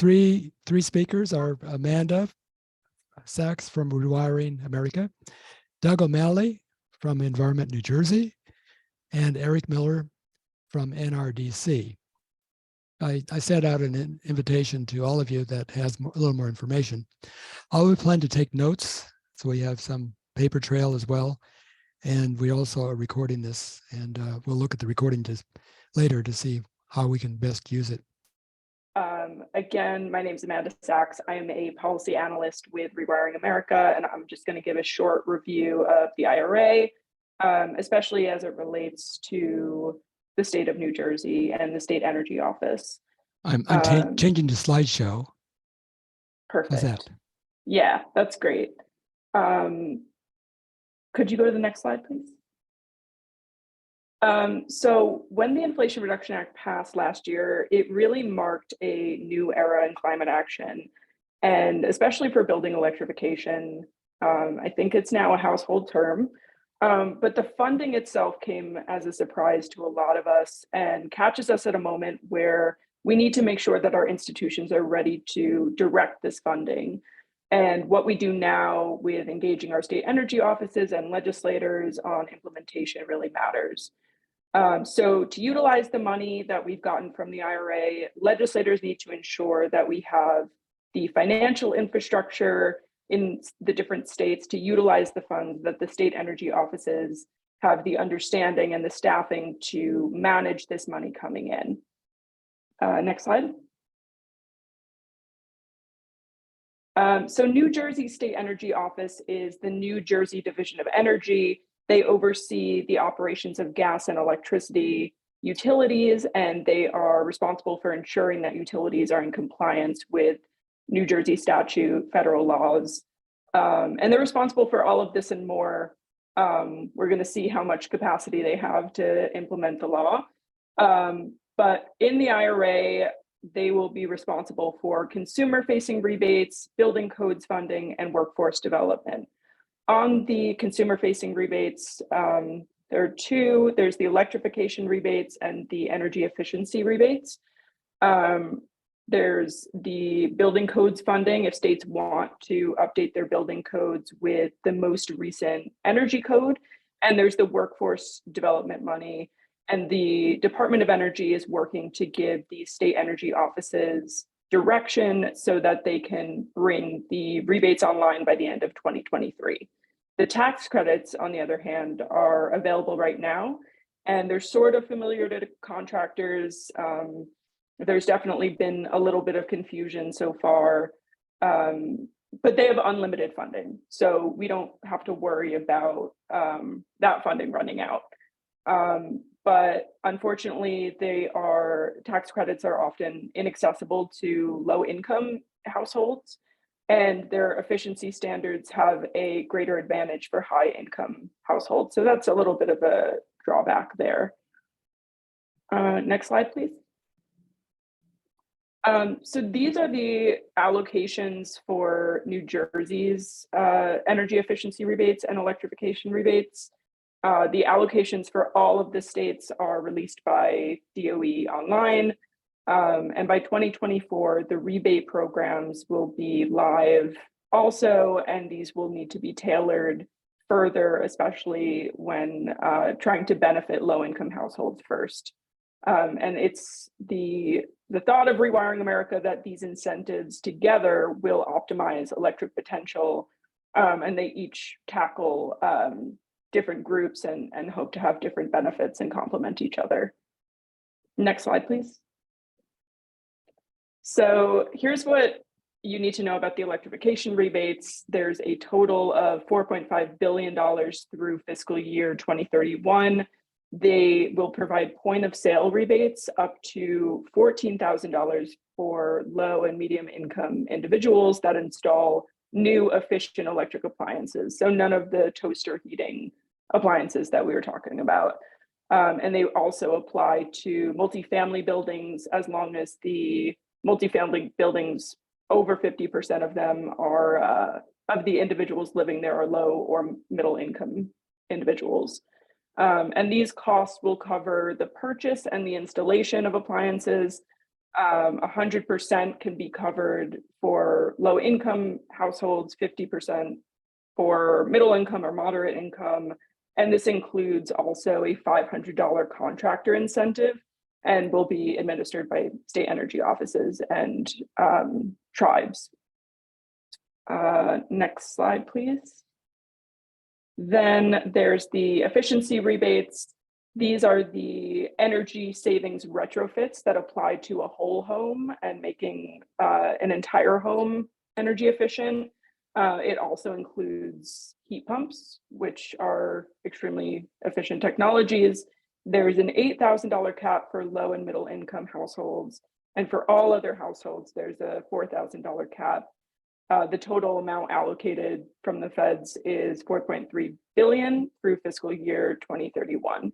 three speakers are Amanda Sachs from Rewiring America, Doug O'Malley from EnvironmentNJ, and Eric Miller from NRDC. I sent out an invitation to all of you that has a little more information. We plan to take notes, so we have some paper trail as well. And we also are recording this, and we'll look at the recording later to see how we can best use it. Again, my name is Amanda Sachs. I am a policy analyst with Rewiring America, and I'm just going to give a short review of the IRA, especially as it relates to the state of New Jersey and the State Energy Office. I'm changing to slideshow. Perfect. How's that? Yeah, that's great. Could you go to the next slide, please? So when the Inflation Reduction Act passed last year, it really marked a new era in climate action, and especially for building electrification. I think it's now a household term, but the funding itself came as a surprise to a lot of us and catches us at a moment where we need to make sure that our institutions are ready to direct this funding. And what we do now with engaging our state energy offices and legislators on implementation really matters. So to utilize the money that we've gotten from the IRA, legislators need to ensure that we have the financial infrastructure in the different states to utilize the funds, that the state energy offices have the understanding and the staffing to manage this money coming in. Next slide. So New Jersey State Energy Office is the New Jersey Division of Energy. They oversee the operations of gas and electricity utilities, and they are responsible for ensuring that utilities are in compliance with New Jersey statute, federal laws, and they're responsible for all of this and more. We're going to see how much capacity they have to implement the law. But in the IRA, they will be responsible for consumer-facing rebates, building codes funding, and workforce development. On the consumer-facing rebates, there are two. There's the electrification rebates and the energy efficiency rebates. There's the building codes funding if states want to update their building codes with the most recent energy code. And there's the workforce development money. And the Department of Energy is working to give the state energy offices direction so that they can bring the rebates online by the end of 2023. The tax credits, on the other hand, are available right now, and they're sort of familiar to contractors. There's definitely been a little bit of confusion so far, but they have unlimited funding, so we don't have to worry about that funding running out. But unfortunately, tax credits are often inaccessible to low-income households, and their efficiency standards have a greater advantage for high-income households. So that's a little bit of a drawback there. Next slide, please. So these are the allocations for New Jersey's energy efficiency rebates and electrification rebates. The allocations for all of the states are released by DOE online. And by 2024, the rebate programs will be live also, and these will need to be tailored further, especially when trying to benefit low-income households first. And it's the thought of Rewiring America that these incentives together will optimize electric potential, and they each tackle different groups and hope to have different benefits and complement each other. Next slide, please. So here's what you need to know about the electrification rebates. There's a total of $4.5 billion through fiscal year 2031. They will provide point of sale rebates up to $14,000 for low and medium income individuals that install new efficient electric appliances. So none of the toaster heating appliances that we were talking about. And they also apply to multifamily buildings as long as the multifamily buildings, over 50% of them are, of the individuals living there are low or middle income individuals. And these costs will cover the purchase and the installation of appliances, 100% can be covered for low income households, 50% for middle income or moderate income. And this includes also a $500 contractor incentive and will be administered by state energy offices and tribes. Next slide, please. Then there's the efficiency rebates. These are the energy savings retrofits that apply to a whole home and making an entire home energy efficient. It also includes heat pumps, which are extremely efficient technologies. There's an $8,000 cap for low and middle income households. And for all other households, there's a $4,000 cap. The total amount allocated from the feds is $4.3 billion through fiscal year 2031.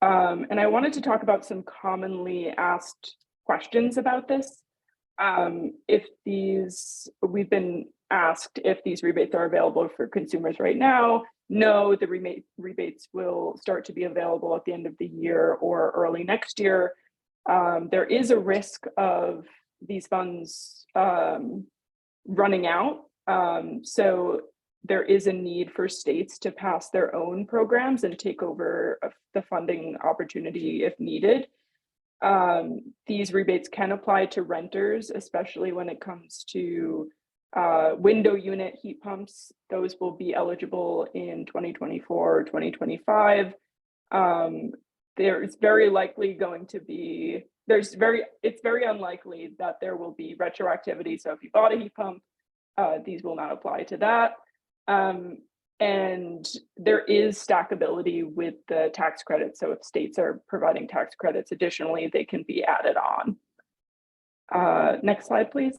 And I wanted to talk about some commonly asked questions about this. We've been asked if these rebates are available for consumers right now. No, the rebates will start to be available at the end of the year or early next year. There is a risk of these funds running out. So there is a need for states to pass their own programs and take over the funding opportunity if needed. These rebates can apply to renters, especially when it comes to window unit heat pumps. Those will be eligible in 2024 or 2025. There's very likely going to be, it's very unlikely that there will be retroactivity. So if you bought a heat pump, these will not apply to that. And there is stackability with the tax credits. So if states are providing tax credits additionally, they can be added on. Next slide, please.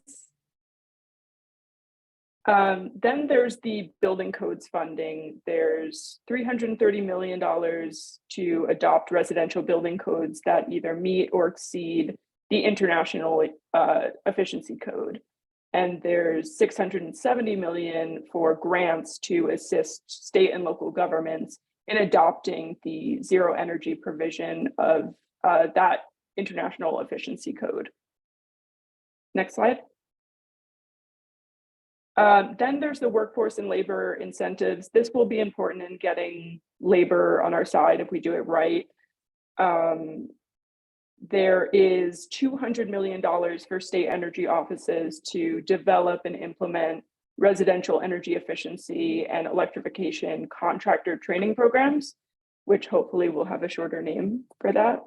Then there's the building codes funding. There's $330 million to adopt residential building codes that either meet or exceed the international efficiency code. And there's $670 million for grants to assist state and local governments in adopting the zero energy provision of that international efficiency code. Next slide. Then there's the workforce and labor incentives. This will be important in getting labor on our side if we do it right. There is $200 million for state energy offices to develop and implement residential energy efficiency and electrification contractor training programs, which hopefully will have a shorter name for that,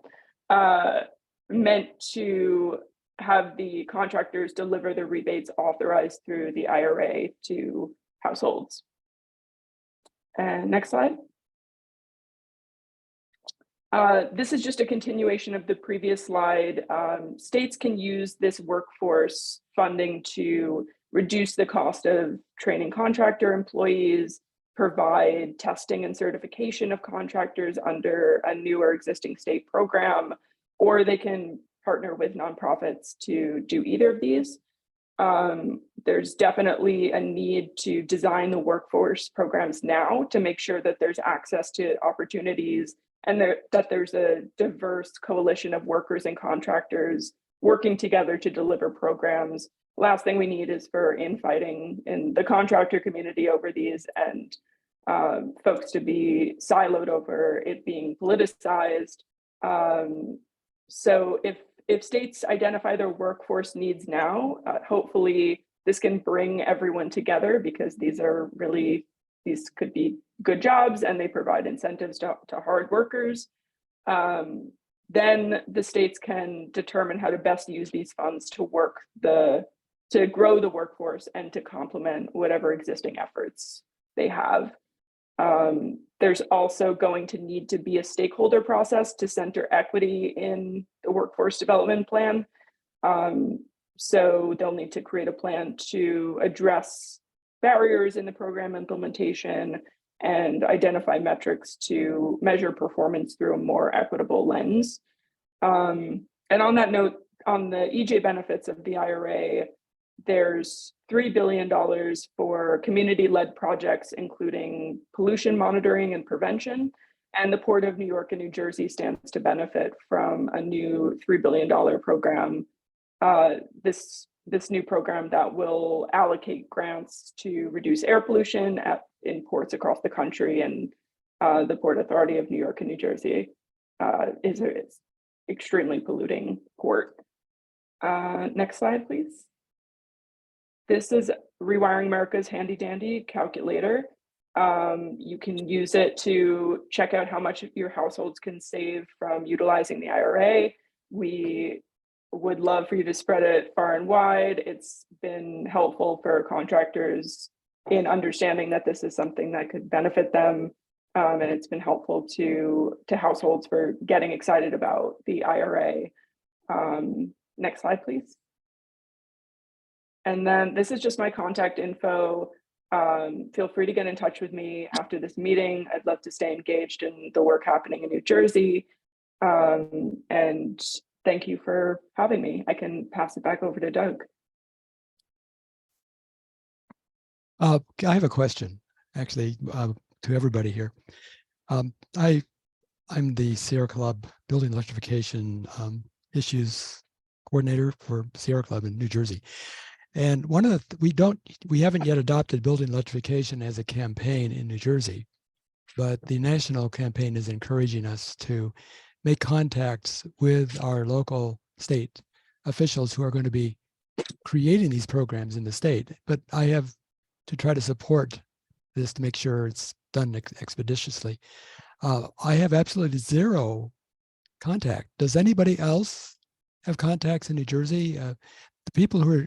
meant to have the contractors deliver the rebates authorized through the IRA to households. And next slide. This is just a continuation of the previous slide. States can use this workforce funding to reduce the cost of training contractor employees, provide testing and certification of contractors under a new or existing state program, or they can partner with nonprofits to do either of these. There's definitely a need to design the workforce programs now to make sure that there's access to opportunities and that there's a diverse coalition of workers and contractors working together to deliver programs. Last thing we need is for infighting in the contractor community over these and folks to be siloed over it being politicized. So if states identify their workforce needs now, hopefully this can bring everyone together because these could be good jobs and they provide incentives to hard workers. Then the states can determine how to best use these funds to grow the workforce and to complement whatever existing efforts they have. There's also going to need to be a stakeholder process to center equity in the workforce development plan. So they'll need to create a plan to address barriers in the program implementation and identify metrics to measure performance through a more equitable lens. And on that note, on the EJ benefits of the IRA, there's $3 billion for community-led projects, including pollution monitoring and prevention. And the Port of New York and New Jersey stands to benefit from a new $3 billion program. This new program that will allocate grants to reduce air pollution in ports across the country, and the Port Authority of New York and New Jersey is extremely polluting port. Next slide, please. This is Rewiring America's handy dandy calculator. You can use it to check out how much your households can save from utilizing the IRA. We would love for you to spread it far and wide. It's been helpful for contractors in understanding that this is something that could benefit them. And it's been helpful to households for getting excited about the IRA. Next slide, please. And then this is just my contact info. Feel free to get in touch with me after this meeting. I'd love to stay engaged in the work happening in New Jersey. And thank you for having me. I can pass it back over to Doug. I have a question, actually, to everybody here. I'm the Sierra Club Building Electrification Issues Coordinator for Sierra Club in New Jersey. And one of the, we haven't yet adopted building electrification as a campaign in New Jersey, but the national campaign is encouraging us to make contacts with our local state officials who are going to be creating these programs in the state. But I have to try to support this to make sure it's done expeditiously. I have absolutely zero contact. Does anybody else have contacts in New Jersey? The people who are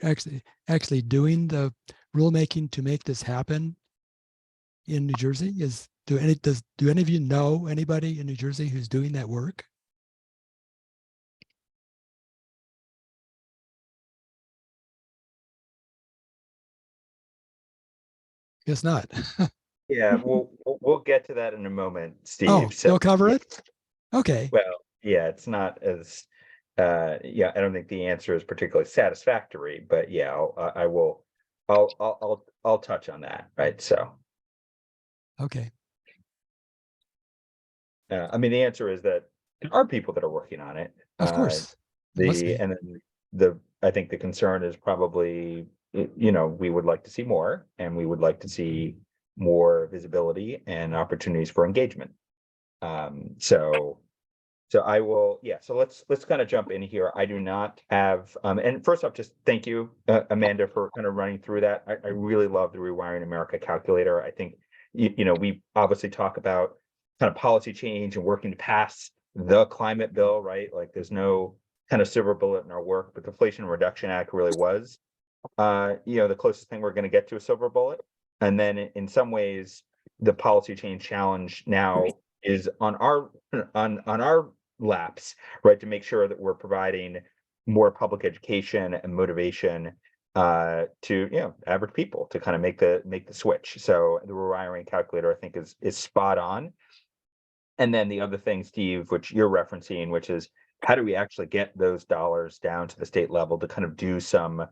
actually doing the rulemaking to make this happen in New Jersey, do any of you know anybody in New Jersey who's doing that work? Guess not. Yeah, we'll get to that in a moment, Steve. Oh, So you'll cover yeah, it? Okay. well, yeah, it's not as yeah, I don't think the answer is particularly satisfactory, but yeah, I'll touch on that, right? So Okay. I mean, the answer is that there are people that are working on it. Of course. There must be. And then I think the concern is probably, you know, we would like to see more, and we would like to see more visibility and opportunities for engagement. So I will, yeah, so let's kind of jump in here. I do not have, and first off, just thank you, Amanda, for kind of running through that. I really love the Rewiring America calculator. I think, you know, we obviously talk about kind of policy change and working to pass the climate bill, right? Like there's no kind of silver bullet in our work, but the Inflation Reduction Act really was, you know, the closest thing we're going to get to a silver bullet. And then in some ways, the policy change challenge now is on our laps, right, to make sure that we're providing more public education and motivation to, you know, average people to kind of make the switch. So the rewiring calculator, I think, is spot on. And then the other thing, Steve, which you're referencing, which is how do we actually get those dollars down to the state level to kind of do some,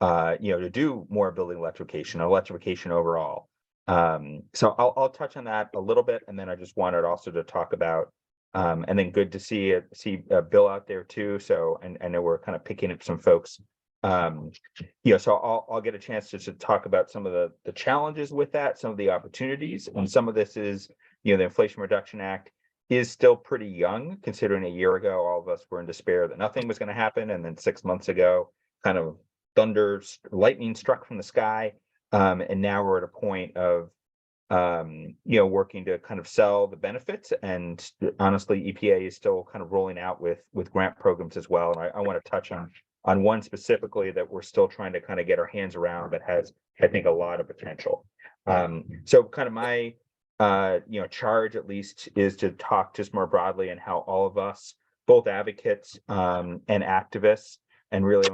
you know, to do more building electrification overall. So I'll touch on that a little bit, and then I just wanted also to talk about, and then good to see Bill out there too. So, and I know we're kind of picking up some folks. Yeah, so I'll get a chance to talk about some of the challenges with that, some of the opportunities, and some of this is, you know, the Inflation Reduction Act is still pretty young, considering a year ago all of us were in despair that nothing was going to happen, and then 6 months ago, kind of lightning struck from the sky. And now we're at a point of, you know, working to kind of sell the benefits. And honestly, EPA is still kind of rolling out with grant programs as well. And I want to touch on one specifically that we're still trying to kind of get our hands around that has, I think, a lot of potential. So kind of my, you know, charge at least is to talk just more broadly and how all of us, both advocates and activists, and really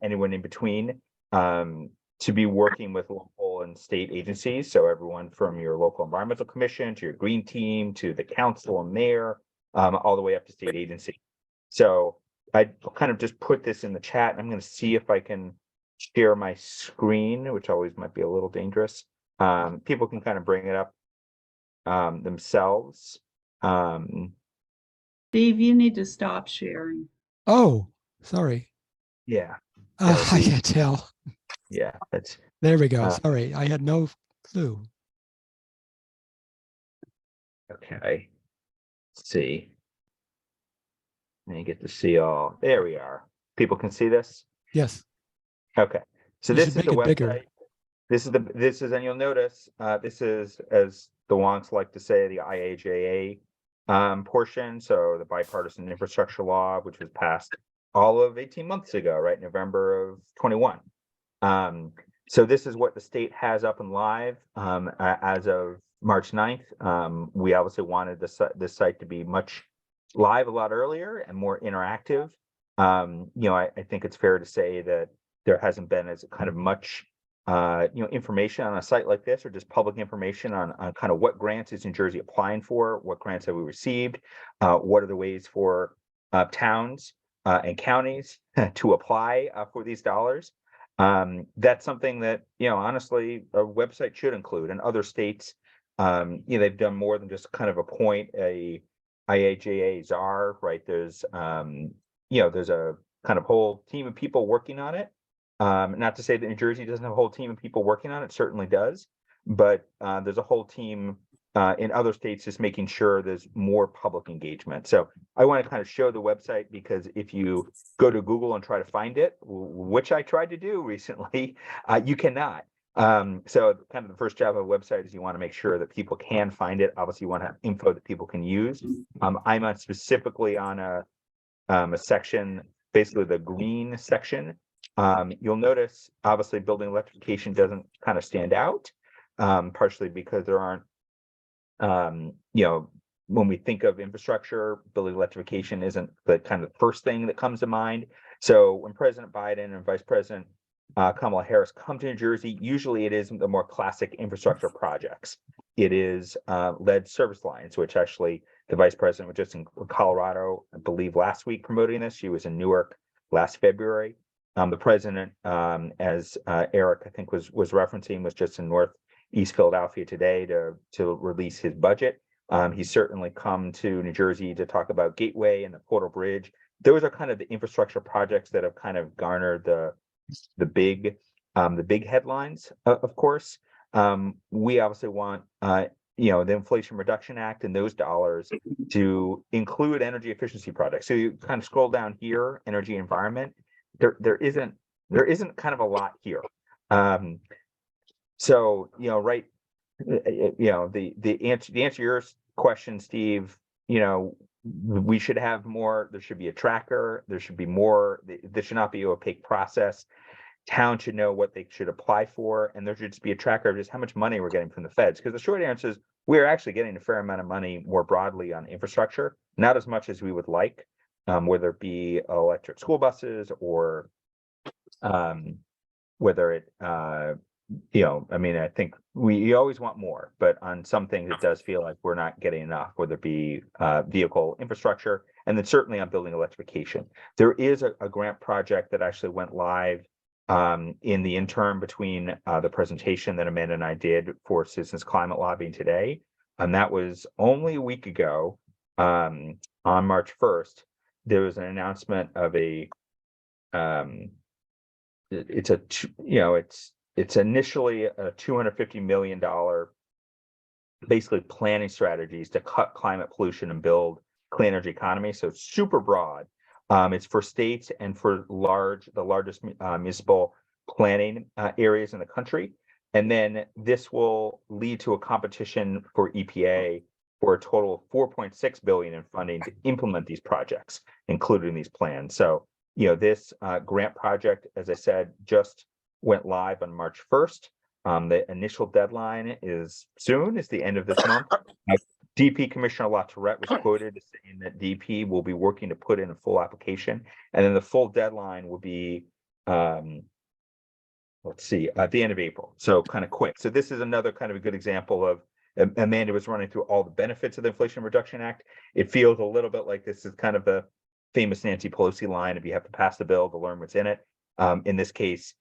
anyone in between, to be working with local and state agencies. So everyone from your local environmental commission to your green team to the council and mayor, all the way up to state agency. So I kind of just put this in the chat. I'm going to see if I can share my screen, which always might be a little dangerous. People can kind of bring it up themselves. Steve, you need to stop sharing. Oh, sorry. Yeah, that'll I be- can't tell. yeah, that's There we go. Uh, Sorry, I had no clue. okay. Let's see. And you get to see all. There we are. People can see this. Yes, Okay. So you this should is make the it bigger. website. This is, and you'll notice this is, as the wonks like to say, the IAJA portion. So the bipartisan infrastructure law, which was passed all of 18 months ago, right? November of 21. So this is what the state has up and live as of March 9th. We obviously wanted this site to be much live a lot earlier and more interactive. I think it's fair to say that there hasn't been as kind of much information on a site like this, or just public information on kind of what grants is New Jersey applying for, what grants have we received, what are the ways for towns and counties to apply for these dollars. That's something that, honestly, a website should include. And other states, they've done more than just kind of appoint a IAJA czar, right? There's a kind of whole team of people working on it. Not to say that New Jersey doesn't have a whole team of people working on it, certainly does, but there's a whole team in other states just making sure there's more public engagement. So I want to kind of show the website, because if you go to Google and try to find it, which I tried to do recently, you cannot. So kind of the first job of a website is you want to make sure that people can find it. Obviously, you want to have info that people can use. I'm specifically on a section, basically the green section. You'll notice, obviously, building electrification doesn't kind of stand out, partially because there aren't, when we think of infrastructure, building electrification isn't the kind of first thing that comes to mind. So when President Biden and Vice President Kamala Harris come to New Jersey, usually it is the more classic infrastructure projects. It is lead service lines, which actually the Vice President was just in Colorado, I believe, last week promoting this. She was in Newark last February. The president, as Eric, I think, was referencing, was just in Northeast Philadelphia today to release his budget. He's certainly come to New Jersey to talk about Gateway and the Portal Bridge. Those are kind of the infrastructure projects that have kind of garnered the big headlines, of course. We obviously want the Inflation Reduction Act and those dollars to include energy efficiency projects. So you kind of scroll down here, energy environment. There isn't kind of a lot here. So right, the answer to your question, Steve, we should have more. There should be a tracker. There should be more. This should not be an opaque process. Town should know what they should apply for, and there should just be a tracker of just how much money we're getting from the feds. Because the short answer is we're actually getting a fair amount of money more broadly on infrastructure, not as much as we would like, whether it be electric school buses or whether it, I think we always want more, but on some things it does feel like we're not getting enough, whether it be vehicle infrastructure, and then certainly on building electrification. There is a grant project that actually went live in the interim between the presentation that Amanda and I did for Citizens Climate Lobbying today. And that was only a week ago, on March 1st, there was an announcement of it's initially a $250 million basically planning strategies to cut climate pollution and build clean energy economy. So it's super broad. It's for states and for the largest municipal planning areas in the country. And then this will lead to a competition for EPA for a total of $4.6 billion in funding to implement these projects, including these plans. So, this grant project, as I said, just went live on March 1st. The initial deadline is the end of this month. DP Commissioner LaTourette was quoted as saying that DP will be working to put in a full application, and then the full deadline will be, at the end of April. So kind of quick. So this is another kind of a good example of, Amanda was running through all the benefits of the Inflation Reduction Act. It feels a little bit like this is kind of the famous Nancy Pelosi line, if you have to pass the bill to learn what's in it. In this case,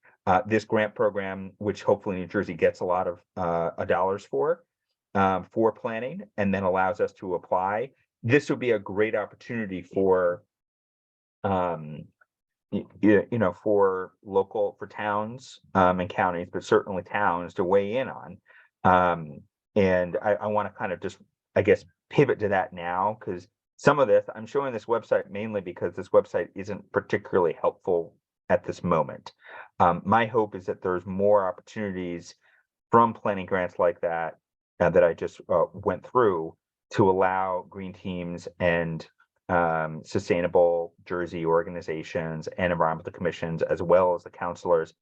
this grant program, which hopefully New Jersey gets a lot of dollars for, for planning and then allows us to apply. This would be a great opportunity for for towns and counties, but certainly towns to weigh in on. And I want to kind of just, I guess, pivot to that now, because some of this, I'm showing this website mainly because this website isn't particularly helpful at this moment. My hope is that there's more opportunities from planning grants like that that I just went through to allow green teams and sustainable Jersey organizations and environmental commissions, as well as the councilors,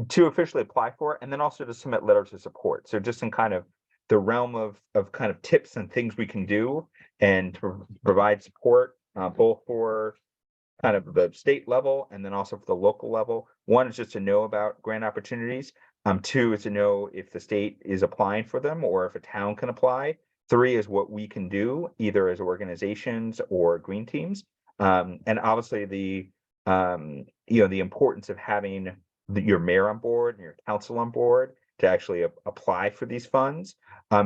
to officially apply for it, and then also to submit letters of support. So just in kind of the realm of kind of tips and things we can do and to provide support both for kind of the state level and then also for the local level. One is just to know about grant opportunities. Two is to know if the state is applying for them or if a town can apply. Three is what we can do either as organizations or green teams. And obviously the importance of having your mayor on board and your council on board to actually apply for these funds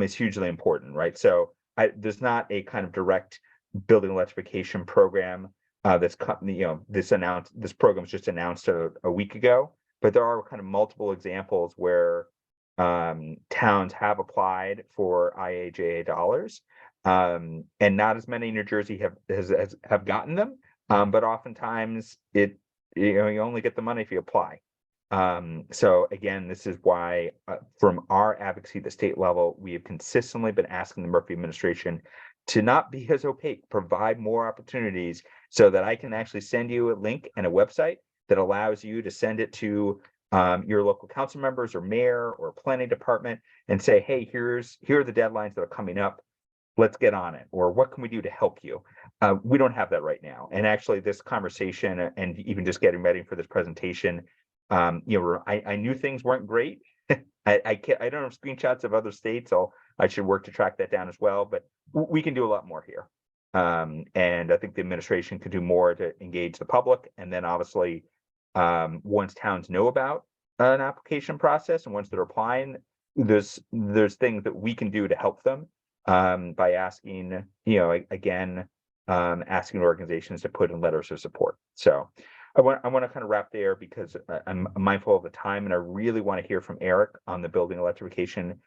is hugely important, right? So there's not a kind of direct building electrification program this program was just announced a week ago, but there are kind of multiple examples where towns have applied for IIJA dollars, and not as many in New Jersey have gotten them, but oftentimes you only get the money if you apply. So again, this is why from our advocacy at the state level, we have consistently been asking the Murphy administration to not be as opaque, provide more opportunities so that I can actually send you a link and a website that allows you to send it to your local council members or mayor or planning department and say, hey, here are the deadlines that are coming up. Let's get on it. Or what can we do to help you? We don't have that right now. And actually this conversation and even just getting ready for this presentation, I knew things weren't great. I don't have screenshots of other states, so I should work to track that down as well, but we can do a lot more here. And I think the administration could do more to engage the public. And then obviously, once towns know about an application process and once they're applying, there's things that we can do to help them by asking, asking organizations to put in letters of support. So I want to kind of wrap there because I'm mindful of the time and I really want to hear from Eric on the building electrification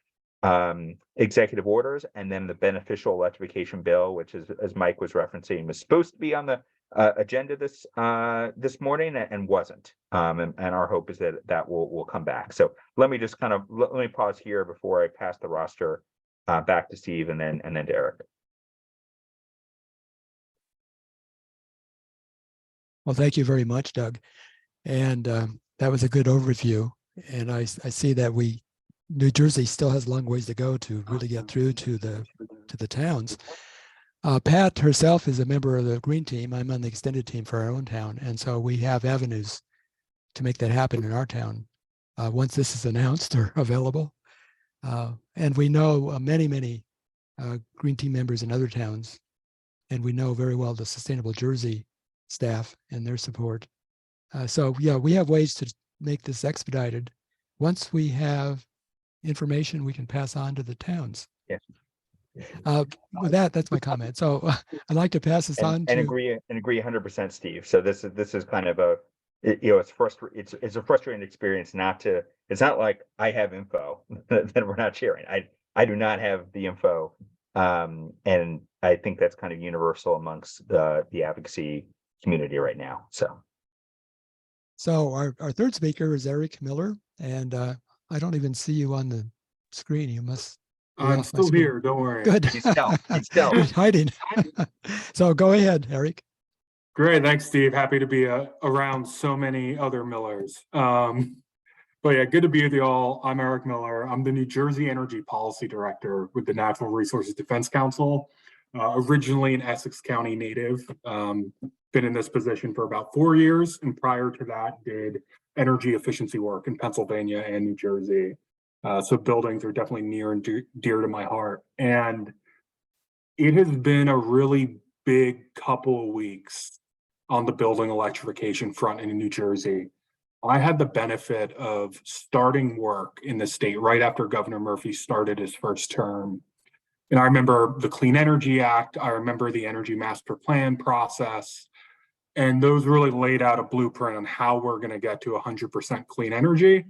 executive orders, and then the beneficial electrification bill, which is, as Mike was referencing, was supposed to be on the agenda this morning and wasn't. And our hope is that will come back. So let me just let me pause here before I pass the roster back to Steve and then to Eric. Well, thank you very much, Doug. And that was a good overview. And I see that New Jersey still has a long ways to go to really get through to the towns. Pat herself is a member of the Green Team. I'm on the extended team for our own town. And so we have avenues to make that happen in our town once this is announced or available. And we know many Green Team members in other towns. And we know very well the Sustainable Jersey staff and their support. So yeah, we have ways to make this expedited. Once we have information we can pass on to the towns. Yes. With that's my comment. So I'd like to pass this on to agree 100%, Steve. So this is kind of it's a frustrating experience it's not like I have info that we're not sharing. I do not have the info. And I think that's kind of universal amongst the advocacy community right now. So our third speaker is Eric Miller, and I don't even see you on the screen. You must. I'm still here. Don't worry. Good. He's still hiding. So go ahead, Eric. Great. Thanks, Steve. Happy to be around so many other Millers. But yeah, good to be with you all. I'm Eric Miller. I'm the New Jersey Energy Policy Director with the Natural Resources Defense Council, originally an Essex County native. Been in this position for about 4 years, and prior to that did energy efficiency work in Pennsylvania and New Jersey. So buildings are definitely near and dear to my heart. And it has been a really big couple of weeks on the building electrification front in New Jersey. I had the benefit of starting work in the state right after Governor Murphy started his first term. And I remember the Clean Energy Act, I remember the Energy Master Plan process, and those really laid out a blueprint on how we're going to get to 100% clean energy.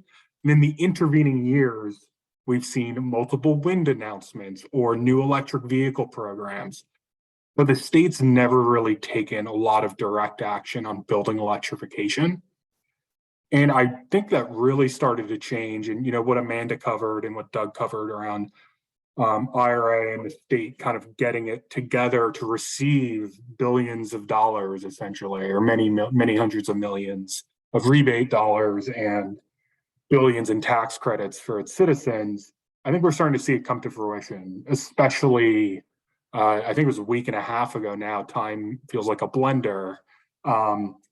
And in the intervening years, we've seen multiple wind announcements or new electric vehicle programs, but the state's never really taken a lot of direct action on building electrification. And I think that really started to change. And, what Amanda covered and what Doug covered around IRA and the state kind of getting it together to receive billions of dollars, essentially, or many hundreds of millions of rebate dollars and billions in tax credits for its citizens. I think we're starting to see it come to fruition, especially, I think it was a week and a half ago now, time feels like a blender,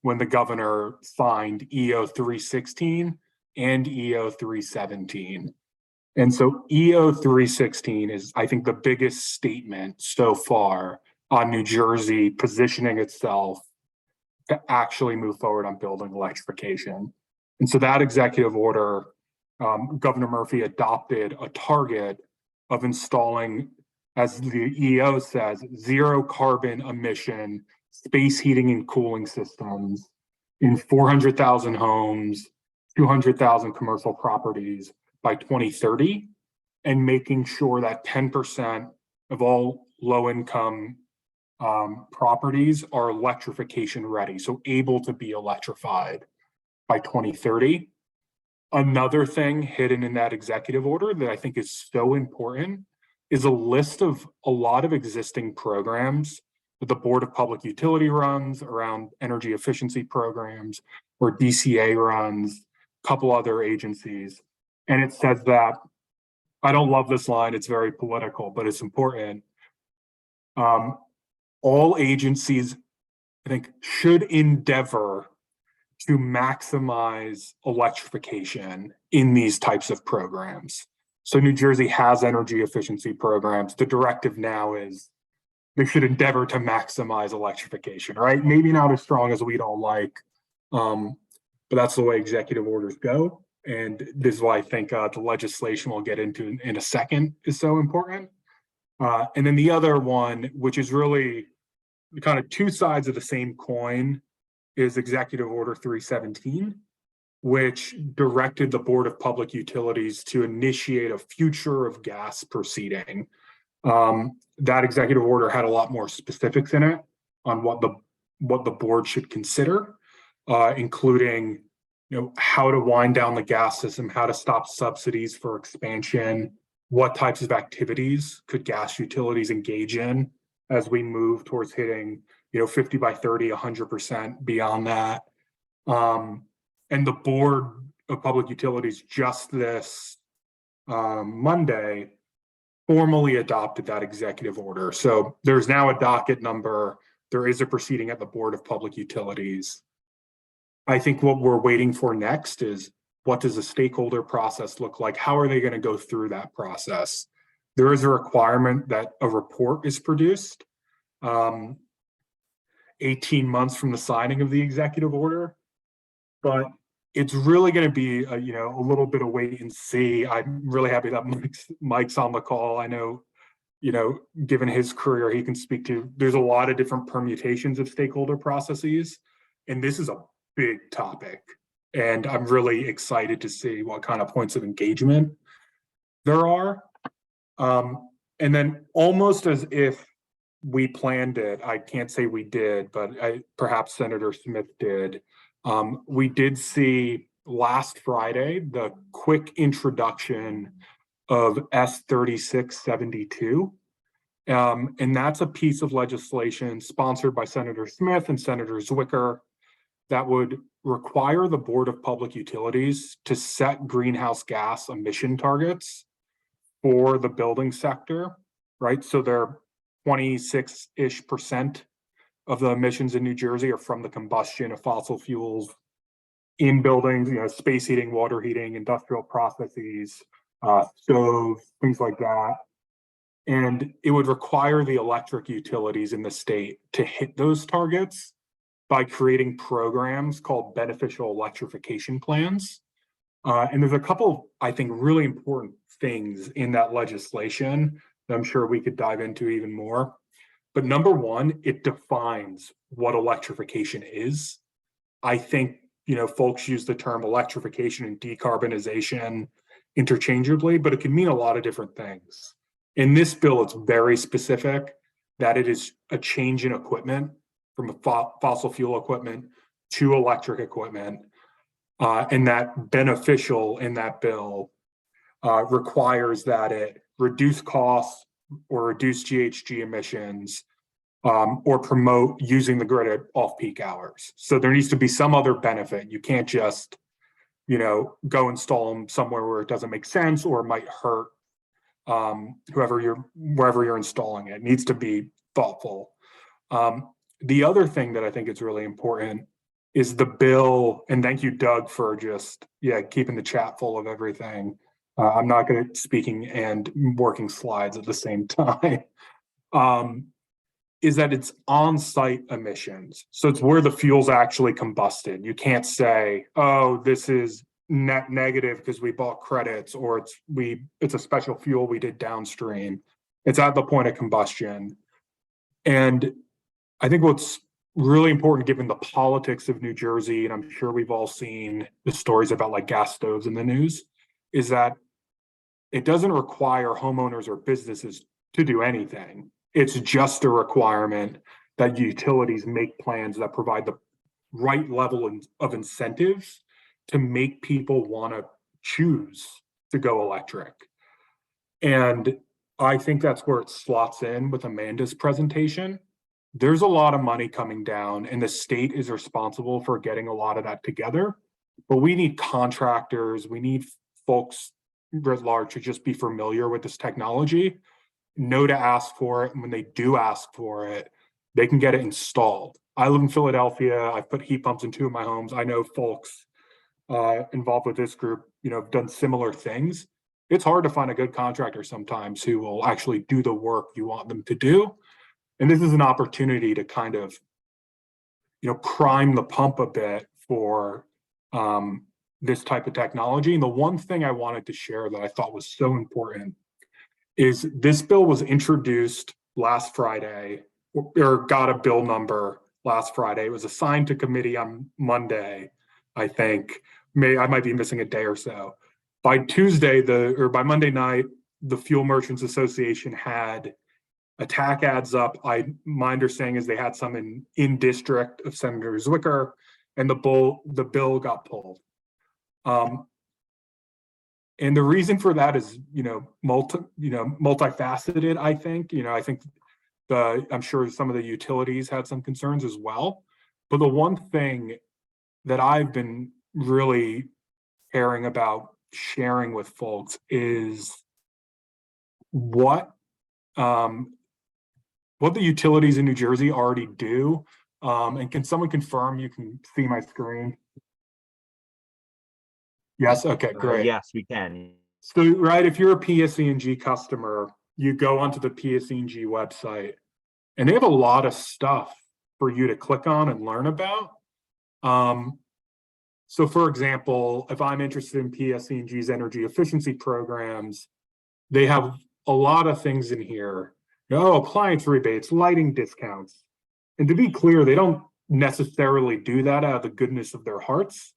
when the governor signed EO 316 and EO 317. And so EO 316 is, I think, the biggest statement so far on New Jersey positioning itself to actually move forward on building electrification. And so that executive order, Governor Murphy adopted a target of installing, as the EO says, zero carbon emission space heating and cooling systems in 400,000 homes, 200,000 commercial properties by 2030, and making sure that 10% of all low-income properties are electrification ready, so able to be electrified by 2030. Another thing hidden in that executive order that I think is so important is a list of a lot of existing programs that the Board of Public Utility runs around energy efficiency programs, or DCA runs, a couple other agencies. And it says that, I don't love this line, it's very political, but it's important. All agencies, I think, should endeavor to maximize electrification in these types of programs. So New Jersey has energy efficiency programs. The directive now is they should endeavor to maximize electrification, right? Maybe not as strong as we'd all like, but that's the way executive orders go. And this is why I think the legislation we'll get into in a second is so important. And then the other one, which is really kind of two sides of the same coin, is Executive Order 317, which directed the Board of Public Utilities to initiate a future of gas proceeding. That executive order had a lot more specifics in it on what the board should consider, including how to wind down the gas system, how to stop subsidies for expansion, what types of activities could gas utilities engage in as we move towards hitting 50 by 30, 100% beyond that. And the Board of Public Utilities just this Monday formally adopted that executive order. So there's now a docket number. There is a proceeding at the Board of Public Utilities. I think what we're waiting for next is, what does the stakeholder process look like? How are they going to go through that process? There is a requirement that a report is produced 18 months from the signing of the executive order, but it's really going to be a little bit of wait and see. I'm really happy that Mike's on the call. I know, given his career, he can speak to, there's a lot of different permutations of stakeholder processes, and this is a big topic. And I'm really excited to see what kind of points of engagement there are. And then, almost as if we planned it, I can't say we did, but perhaps Senator Smith did. We did see last Friday the quick introduction of S3672. And that's a piece of legislation sponsored by Senator Smith and Senator Zwicker that would require the Board of Public Utilities to set greenhouse gas emission targets for the building sector, right? So they're 26-ish% of the emissions in New Jersey are from the combustion of fossil fuels in buildings, space heating, water heating, industrial processes, stoves, things like that. And it would require the electric utilities in the state to hit those targets by creating programs called beneficial electrification plans. And there's a couple, I think, really important things in that legislation that I'm sure we could dive into even more. But number one, it defines what electrification is. I think, folks use the term electrification and decarbonization interchangeably, but it can mean a lot of different things. In this bill, it's very specific that it is a change in equipment from fossil fuel equipment to electric equipment, and that beneficial in that bill requires that it reduce costs or reduce GHG emissions, or promote using the grid at off-peak hours. So there needs to be some other benefit. You can't just, go install them somewhere where it doesn't make sense or it might hurt wherever you're installing it. It needs to be thoughtful. The other thing that I think is really important is the bill, and thank you, Doug, for just keeping the chat full of everything. I'm not good at speaking and working slides at the same time. Is that it's on-site emissions. So it's where the fuel's actually combusted. You can't say, oh, this is net negative because we bought credits, or it's a special fuel we did downstream. It's at the point of combustion. And I think what's really important, given the politics of New Jersey, and I'm sure we've all seen the stories about like gas stoves in the news, is that it doesn't require homeowners or businesses to do anything. It's just a requirement that utilities make plans that provide the right level of incentives to make people want to choose to go electric. And I think that's where it slots in with Amanda's presentation. There's a lot of money coming down, and the state is responsible for getting a lot of that together. But we need contractors, we need folks writ large to just be familiar with this technology, know to ask for it, and when they do ask for it, they can get it installed. I live in Philadelphia. I've put heat pumps in 2 of my homes. I know folks involved with this group, have done similar things. It's hard to find a good contractor sometimes who will actually do the work you want them to do. And this is an opportunity to kind of, prime the pump a bit for this type of technology. And the one thing I wanted to share that I thought was so important is this bill was introduced last Friday, or got a bill number last Friday. It was assigned to committee on Monday, I think. I might be missing a day or so. By Tuesday, by Monday night, the Fuel Merchants Association had attack ads up. My understanding is they had some in district of Senator Zwicker, and the bill got pulled. And the reason for that is, multifaceted, I think. I think I'm sure some of the utilities had some concerns as well. But the one thing that I've been really caring about sharing with folks is what the utilities in New Jersey already do. And can someone confirm you can see my screen? Yes, okay, great. Yes, we can. So, right, if you're a PSE&G customer, you go onto the PSE&G website, and they have a lot of stuff for you to click on and learn about. So, for example, if I'm interested in PSE&G's energy efficiency programs, they have a lot of things in here. Appliance rebates, lighting discounts. And to be clear, they don't necessarily do that out of the goodness of their hearts.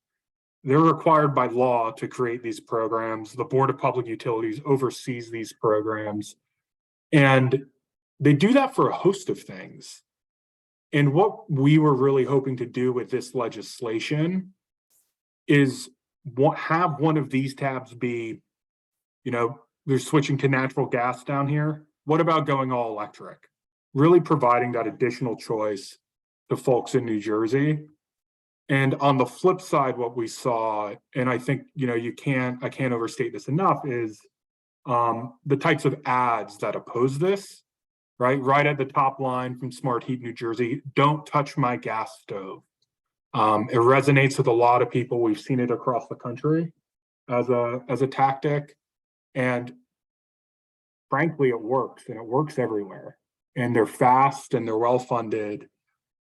They're required by law to create these programs. The Board of Public Utilities oversees these programs. And they do that for a host of things. And what we were really hoping to do with this legislation is have one of these tabs be, they're switching to natural gas down here. What about going all electric? Really providing that additional choice to folks in New Jersey. And on the flip side, what we saw, and I think, I can't overstate this enough, is the types of ads that oppose this, right? Right at the top line from Smart Heat New Jersey, don't touch my gas stove. It resonates with a lot of people. We've seen it across the country as a tactic. And frankly, it works, and it works everywhere. And they're fast and they're well-funded.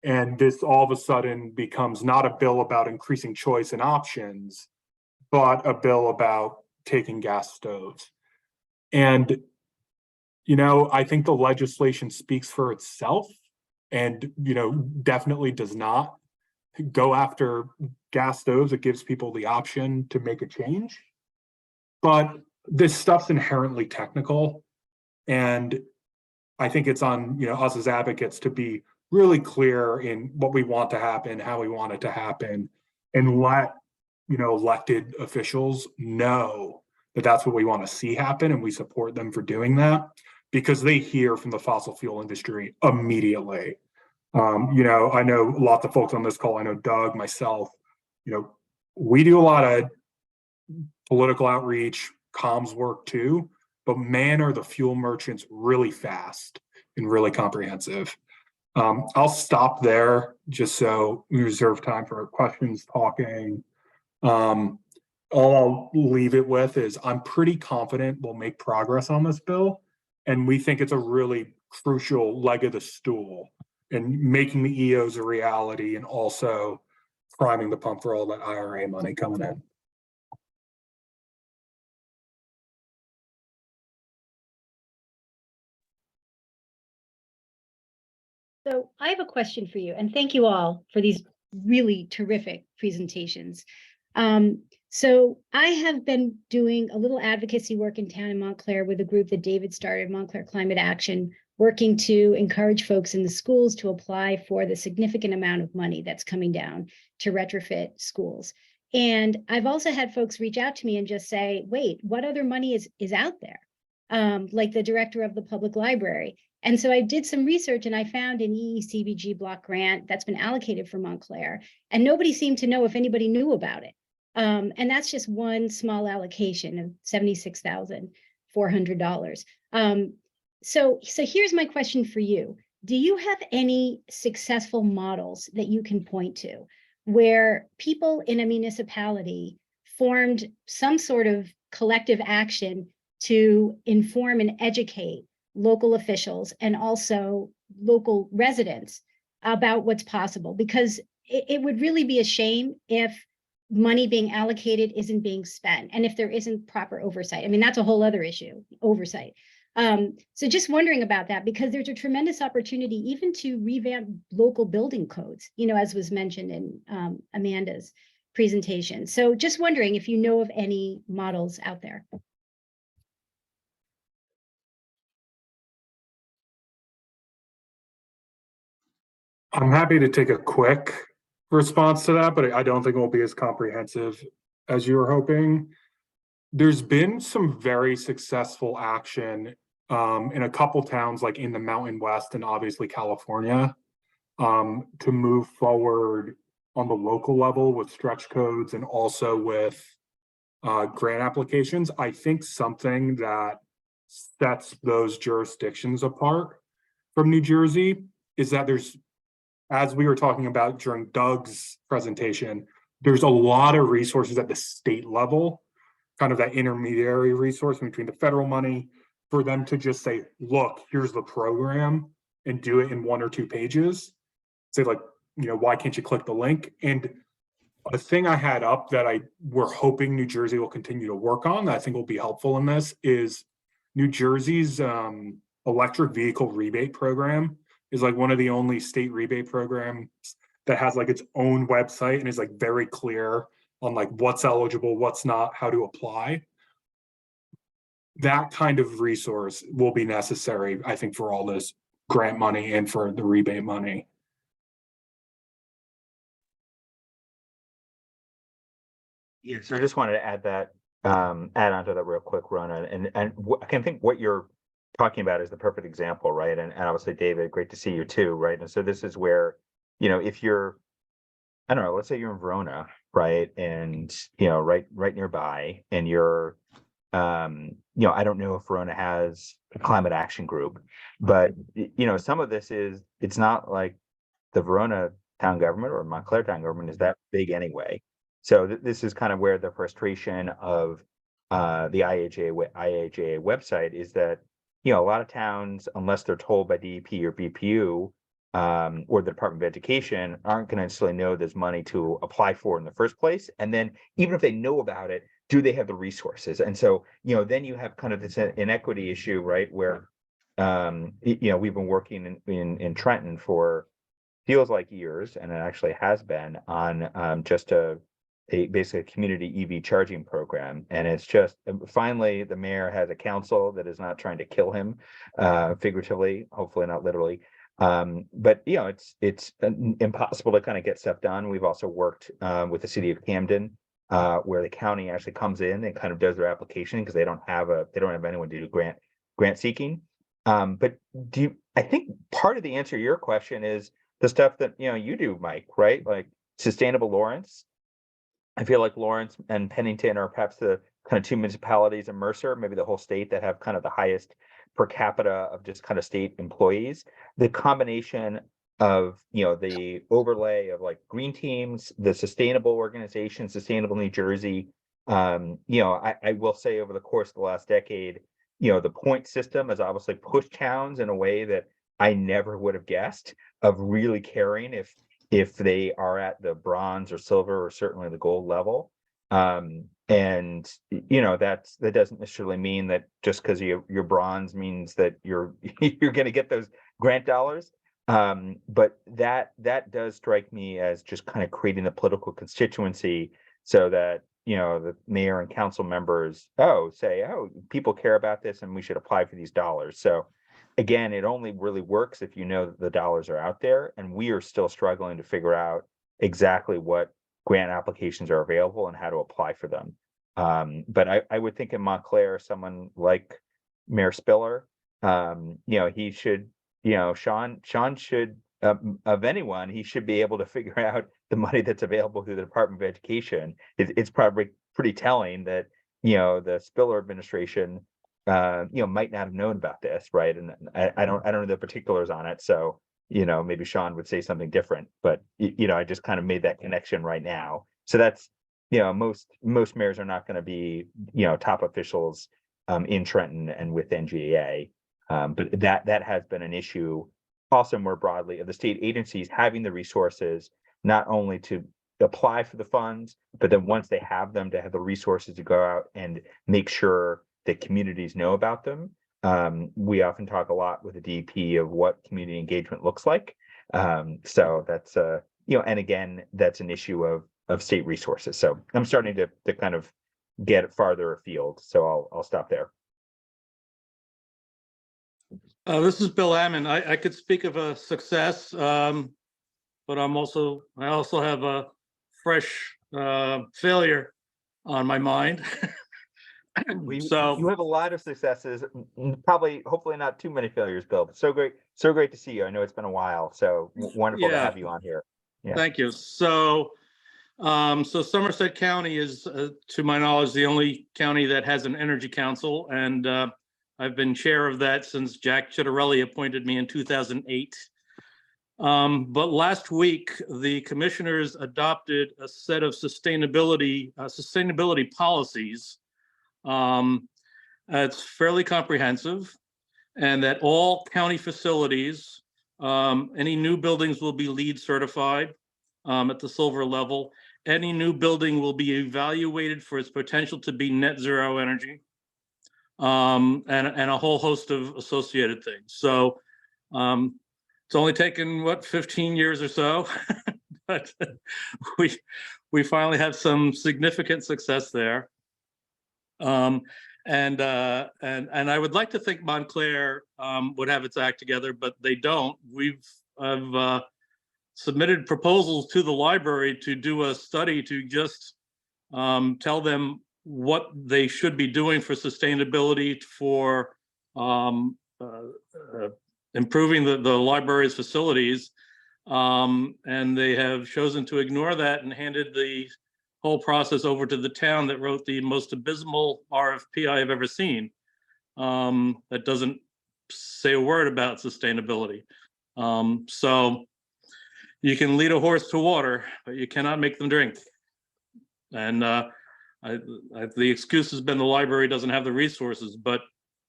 And this all of a sudden becomes not a bill about increasing choice and options, but a bill about taking gas stoves. And, I think the legislation speaks for itself and, definitely does not go after gas stoves. It gives people the option to make a change. But this stuff's inherently technical. And I think it's on, us as advocates to be really clear in what we want to happen, how we want it to happen, and let, elected officials know that that's what we want to see happen. And we support them for doing that because they hear from the fossil fuel industry immediately. I know lots of folks on this call. I know Doug, myself, we do a lot of political outreach, comms work too, but man, are the fuel merchants really fast and really comprehensive. I'll stop there just so we reserve time for questions, talking. All I'll leave it with is I'm pretty confident we'll make progress on this bill. And we think it's a really crucial leg of the stool in making the EOs a reality and also priming the pump for all that IRA money coming in. So I have a question for you, and thank you all for these really terrific presentations. So I have been doing a little advocacy work in town in Montclair with a group that David started, Montclair Climate Action, working to encourage folks in the schools to apply for the significant amount of money that's coming down to retrofit schools. And I've also had folks reach out to me and just say, wait, what other money is out there? Like the director of the public library. And so I did some research and I found an EECBG block grant that's been allocated for Montclair, and nobody seemed to know if anybody knew about it. And that's just one small allocation of $76,400. So here's my question for you. Do you have any successful models that you can point to where people in a municipality formed some sort of collective action to inform and educate local officials and also local residents about what's possible? Because it would really be a shame if money being allocated isn't being spent and if there isn't proper oversight. I mean, that's a whole other issue, oversight. So just wondering about that, because there's a tremendous opportunity even to revamp local building codes, as was mentioned in Amanda's presentation. So just wondering if you know of any models out there. I'm happy to take a quick response to that, but I don't think it will be as comprehensive as you were hoping. There's been some very successful action in a couple towns, like in the Mountain West and obviously California, to move forward on the local level with stretch codes and also with grant applications. I think something that sets those jurisdictions apart from New Jersey is that there's, as we were talking about during Doug's presentation, there's a lot of resources at the state level, kind of that intermediary resource between the federal money, for them to just say, look, here's the program and do it in 1 or 2 pages. Say like, why can't you click the link? And a thing I had up that we're hoping New Jersey will continue to work on that I think will be helpful in this is New Jersey's electric vehicle rebate program is like one of the only state rebate programs that has like its own website and is like very clear on like what's eligible, what's not, how to apply. That kind of resource will be necessary, I think, for all this grant money and for the rebate money. Yeah, so I just wanted to add on to that real quick, Rona, and I can think what you're talking about is the perfect example, right? And obviously, David, great to see you too, right? And so this is where, if you're, I don't know, let's say you're in Verona, right? And, right nearby, and you're, I don't know if Verona has a climate action group, but, some of this it's not like the Verona town government or Montclair town government is that big anyway. So this is kind of where the frustration of the IIJA website is that, a lot of towns, unless they're told by DEP or BPU or the Department of Education, aren't going to necessarily know there's money to apply for in the first place. And then even if they know about it, do they have the resources? And so, then you have kind of this inequity issue, right, where we've been working in Trenton for feels like years, and it actually has been on just basically a community EV charging program. And it's just finally the mayor has a council that is not trying to kill him, figuratively, hopefully not literally. But it's impossible to kind of get stuff done. We've also worked with the city of Camden, where the county actually comes in and kind of does their application because they don't have anyone to do grant seeking. But I think part of the answer to your question is the stuff that you do, Mike, right? Like Sustainable Lawrence. I feel like Lawrence and Pennington are perhaps the kind of two municipalities, and Mercer, maybe the whole state, that have kind of the highest per capita of just kind of state employees. The combination of the overlay of like green teams, the sustainable organization, Sustainable New Jersey. I will say over the course of the last decade, the point system has obviously pushed towns in a way that I never would have guessed of really caring if they are at the bronze or silver or certainly the gold level. And that doesn't necessarily mean that just because you're bronze means that you're going to get those grant dollars. But that does strike me as just kind of creating a political constituency so that the mayor and council members say people care about this and we should apply for these dollars. So again, it only really works if that the dollars are out there, and we are still struggling to figure out exactly what grant applications are available and how to apply for them. But I would think in Montclair, someone like Mayor Spiller, he should, Sean should, of anyone, he should be able to figure out the money that's available through the Department of Education. It's probably pretty telling that, the Spiller administration might not have known about this, right? And I don't know the particulars on it, so maybe Sean would say something different, but I just kind of made that connection right now. So that's most mayors are not going to be top officials in Trenton and with NJA, but that has been an issue also more broadly of the state agencies having the resources not only to apply for the funds, but then once they have them, to have the resources to go out and make sure that communities know about them. We often talk a lot with the DP of what community engagement looks like. So that's and again, that's an issue of state resources. So I'm starting to kind of get farther afield. So I'll stop there. This is Bill Ammon. I could speak of a success, but I also have a fresh failure on my mind. So you have a lot of successes, hopefully not too many failures, Bill, but so great to see you. I know it's been a while, so wonderful to have you on here. Yeah. Thank you. So Somerset County is, to my knowledge, the only county that has an energy council, and I've been chair of that since Jack Chittarelli appointed me in 2008. But last week, the commissioners adopted a set of sustainability policies. It's fairly comprehensive, and that all county facilities, any new buildings will be LEED certified at the silver level. Any new building will be evaluated for its potential to be net zero energy, and a whole host of associated things. So it's only taken 15 years or so, but we finally have some significant success there. And I would like to think Montclair would have its act together, but they don't. I've submitted proposals to the library to do a study to just tell them what they should be doing for sustainability, for improving the library's facilities. And they have chosen to ignore that and handed the whole process over to the town that wrote the most abysmal RFP I have ever seen, that doesn't say a word about sustainability. So you can lead a horse to water, but you cannot make them drink. And the excuse has been the library doesn't have the resources, but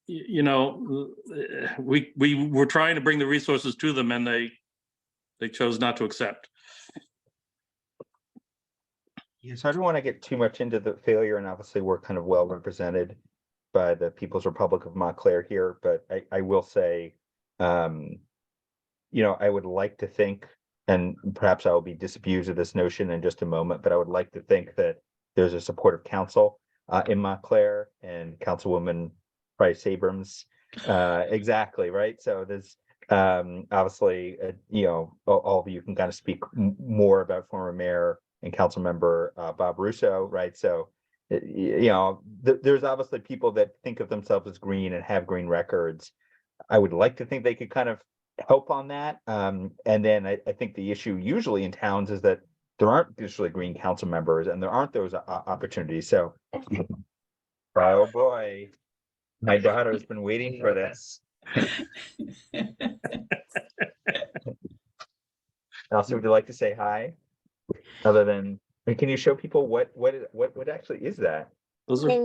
we were trying to bring the resources to them, and they chose not to accept. Yeah, so I don't want to get too much into the failure, and obviously we're kind of well represented by the People's Republic of Montclair here, but I will say, you know, I would like to think, and perhaps I will be disabused of this notion in just a moment, but I would like to think that there's a supportive council in Montclair and Councilwoman Price Abrams. Exactly, right? So there's obviously, you know, all of you can kind of speak more about former Mayor and Council Member Bob Russo, right? So, you know, there's obviously people that think of themselves as green and have green records. I would like to think they could kind of help on that. And then I think the issue usually in towns is that there aren't usually green council members and there aren't those opportunities. So, oh boy, my daughter has been waiting for this. Also, would you like to say hi? Other than, can you show people what actually is that? Those are,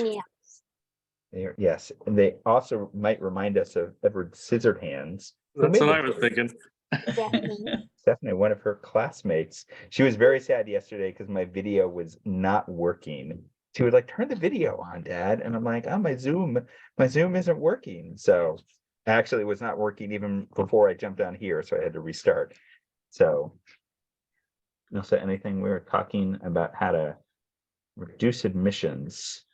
Yes, and they also might remind us of Edward Scissorhands. that's what I was thinking. Stephanie, one of her classmates. She was very sad yesterday because my video was not working. She was like, "Turn the video on, Dad," and I'm like, "Oh, my Zoom isn't working." So actually, it was not working even before I jumped on here, so I had to restart. So, also, anything we were talking about how to reduce emissions,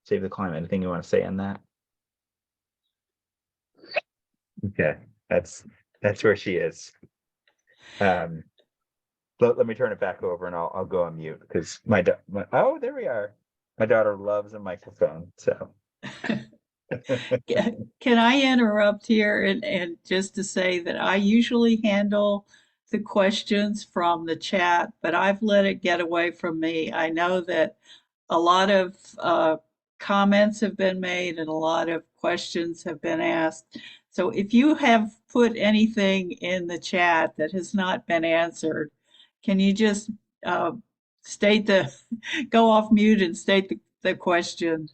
save the climate. Anything you want to say on that? Okay, that's where she is. Let me turn it back over and I'll go on mute because oh, there we are. My daughter loves a microphone, so. Can I interrupt here and just to say that I usually handle the questions from the chat, but I've let it get away from me. I know that a lot of comments have been made and a lot of questions have been asked. So if you have put anything in the chat that has not been answered, can you just go off mute and state the question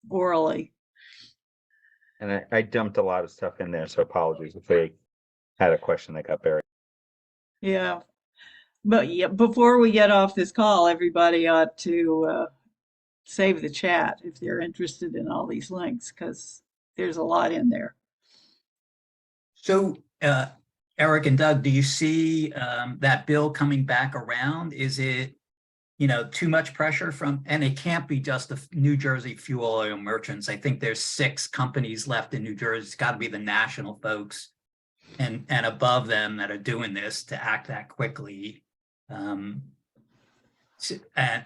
orally? And I dumped a lot of stuff in there, so apologies if they had a question that got buried. Yeah. But yeah, before we get off this call, everybody ought to save the chat if they're interested in all these links, because there's a lot in there. So, Eric and Doug, do you see that bill coming back around? Is it, you know, too much pressure from, and it can't be just the New Jersey fuel oil merchants. I think there's 6 companies left in New Jersey. It's got to be the national folks and above them that are doing this to act that quickly. And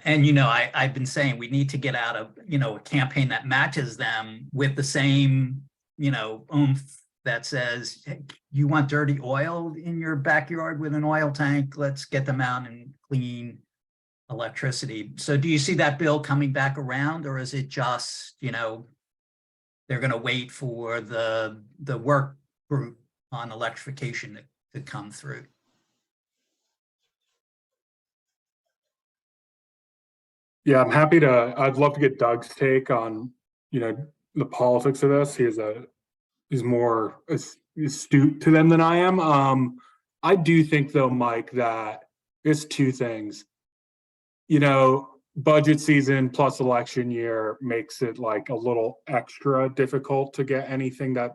you know, I've been saying we need to get out of, you know, a campaign that matches them with the same, you know, oomph that says, hey, you want dirty oil in your backyard with an oil tank? Let's get them out and clean electricity. So do you see that bill coming back around, or is it just, you know, they're going to wait for the work group on electrification to come through? Yeah, I'd love to get Doug's take on, you know, the politics of this. He's more astute to them than I am. I do think though, Mike, that it's 2 things. You know, budget season plus election year makes it like a little extra difficult to get anything that,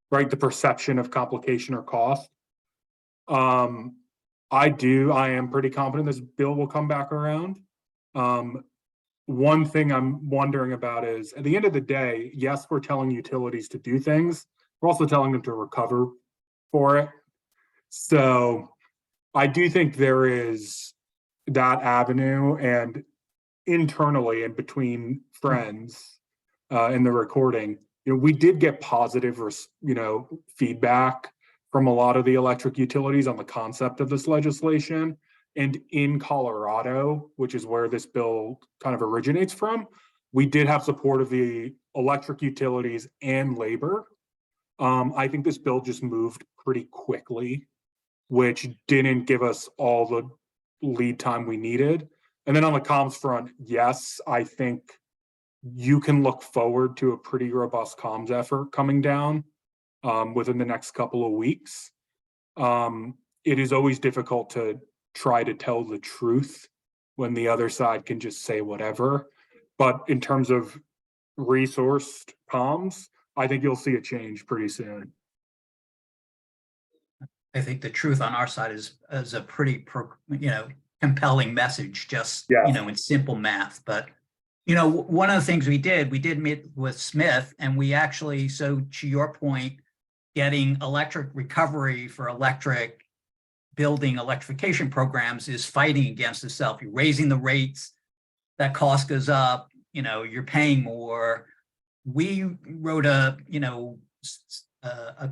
right, the perception of complication or cost. I am pretty confident this bill will come back around. One thing I'm wondering about is, at the end of the day, yes, we're telling utilities to do things. We're also telling them to recover for it. So I do think there is that avenue, and internally and between friends in the recording, you know, we did get positive, you know, feedback from a lot of the electric utilities on the concept of this legislation. And in Colorado, which is where this bill kind of originates from, we did have support of the electric utilities and labor. I think this bill just moved pretty quickly, which didn't give us all the lead time we needed. And then on the comms front, yes, I think you can look forward to a pretty robust comms effort coming down within the next couple of weeks. It is always difficult to try to tell the truth when the other side can just say whatever. But in terms of resourced comms, I think you'll see a change pretty soon. I think the truth on our side is a pretty, compelling message, just, Yeah. in simple math. But, one of the things we did meet with Smith, and we actually, so to your point, getting electric recovery for electric building electrification programs is fighting against itself. You're raising the rates, that cost goes up, you're paying more. We wrote a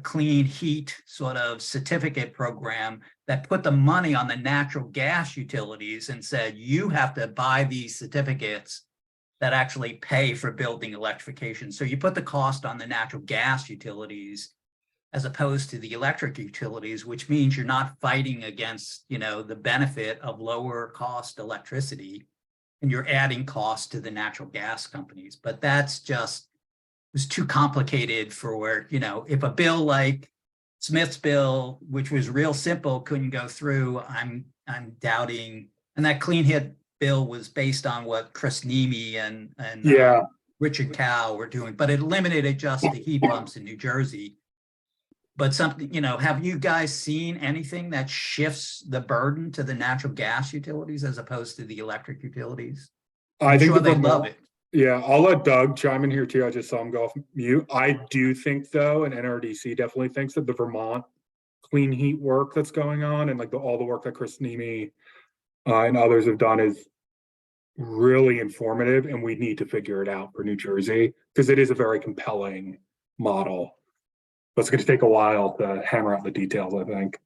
clean heat sort of certificate program that put the money on the natural gas utilities and said, you have to buy these certificates that actually pay for building electrification. So you put the cost on the natural gas utilities as opposed to the electric utilities, which means you're not fighting against, the benefit of lower cost electricity, and you're adding costs to the natural gas companies. But that's just, was too complicated for where, if a bill like Smith's bill, which was real simple, couldn't go through, I'm doubting. And that clean hit bill was based on what Chris Nemi and Yeah. Richard Cow were doing, but it limited just the heat pumps in New Jersey. But something, have you guys seen anything that shifts the burden to the natural gas utilities as opposed to the electric utilities? I think sure they love it. Yeah, I'll let Doug chime in here too. I just saw him go off mute. I do think though, and NRDC definitely thinks that the Vermont clean heat work that's going on and like all the work that Chris Nemi and others have done is really informative, and we need to figure it out for New Jersey because it is a very compelling model. But it's going to take a while to hammer out the details, I think.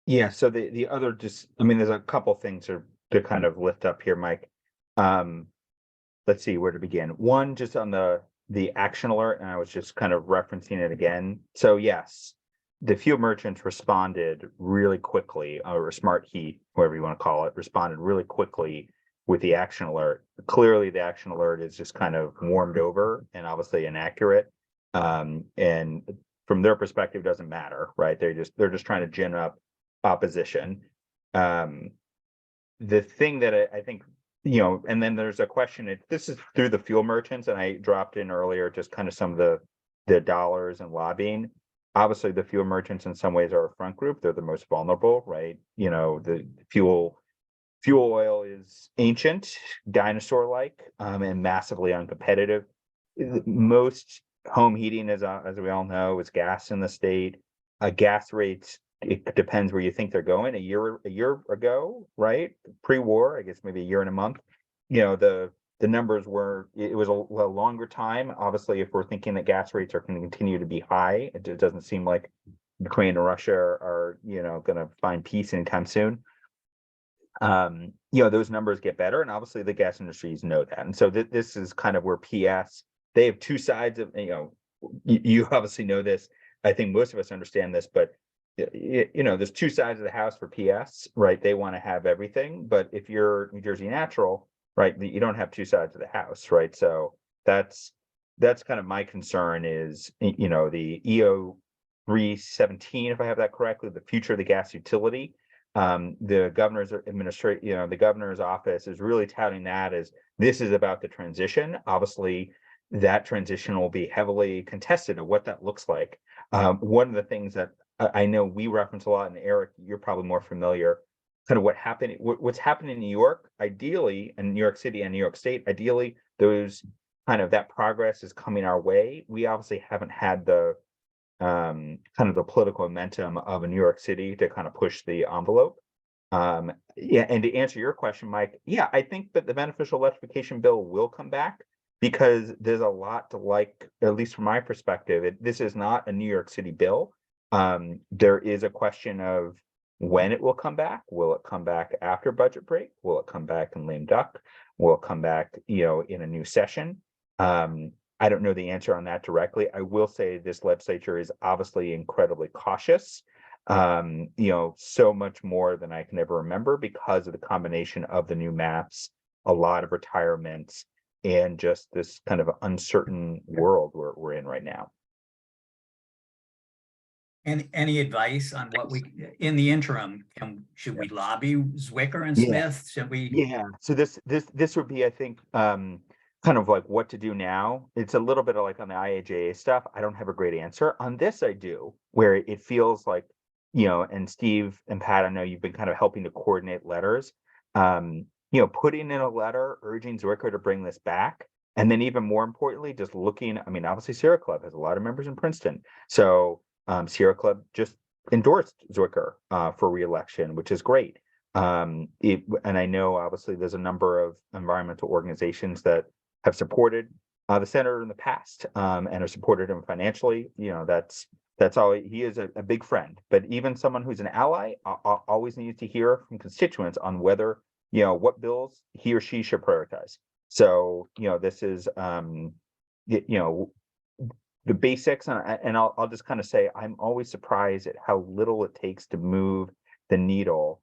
Yeah, so the other there's a couple things to kind of lift up here, Mike. Let's see where to begin. One, just on the action alert, and I was just kind of referencing it again. So yes, the fuel merchants responded really quickly, or Smart Heat, whatever you want to call it, responded really quickly with the action alert. Clearly, the action alert is just kind of warmed over and obviously inaccurate. And from their perspective, it doesn't matter, right? They're just trying to gin up opposition. The thing that I think, and then there's a question, this is through the fuel merchants, and I dropped in earlier just kind of some of the dollars and lobbying. Obviously, the fuel merchants in some ways are a front group. They're the most vulnerable, right? The fuel oil is ancient, dinosaur-like, and massively uncompetitive. Most home heating, as we all know, is gas in the state. Gas rates, it depends where you think they're going. A year ago, right? Pre-war, I guess maybe a year and a month. The numbers were, it was a longer time. Obviously, if we're thinking that gas rates are going to continue to be high, it doesn't seem like Ukraine and Russia are going to find peace anytime soon. Those numbers get better, and obviously the gas industries know that. And so this is kind of where PS, they have two sides of, you obviously know this. I think most of us understand this, but there's two sides of the house for PS, right? They want to have everything, but if you're New Jersey Natural, right, you don't have two sides of the house, right? So that's kind of my concern is, the EO 317, if I have that correctly, the future of the gas utility. The governor's the governor's office is really touting that as this is about the transition. Obviously, that transition will be heavily contested of what that looks like. One of the things that I know we reference a lot, and Eric, you're probably more familiar, kind of what's happening in New York, ideally, and New York City and New York State, ideally, that progress is coming our way. We obviously haven't had the kind of the political momentum of a New York City to kind of push the envelope. And to answer your question, Mike, I think that the beneficial electrification bill will come back because there's a lot to like, at least from my perspective. This is not a New York City bill. There is a question of when it will come back. Will it come back after budget break? Will it come back in lame duck? Will it come back, in a new session? I don't know the answer on that directly. I will say this legislature is obviously incredibly cautious, so much more than I can ever remember because of the combination of the new maps, a lot of retirements, and just this kind of uncertain world we're in right now. Any advice on what we, in the interim, should we lobby Zwicker and Yeah. Smith? Should we? Yeah. So this would be, I think, kind of like what to do now. It's a little bit of like on the IAJA stuff. I don't have a great answer. On this, I do, where it feels like, and Steve and Pat, I know you've been kind of helping to coordinate letters. Putting in a letter urging Zwicker to bring this back. And then even more importantly, just looking, I mean, obviously Sierra Club has a lot of members in Princeton. So Sierra Club just endorsed Zwicker for re-election, which is great. And I know obviously there's a number of environmental organizations that have supported the senator in the past and have supported him financially. That's all. He is a big friend, but even someone who's an ally always needs to hear from constituents on whether, what bills he or she should prioritize. So, this is, the basics, and I'll just kind of say, I'm always surprised at how little it takes to move the needle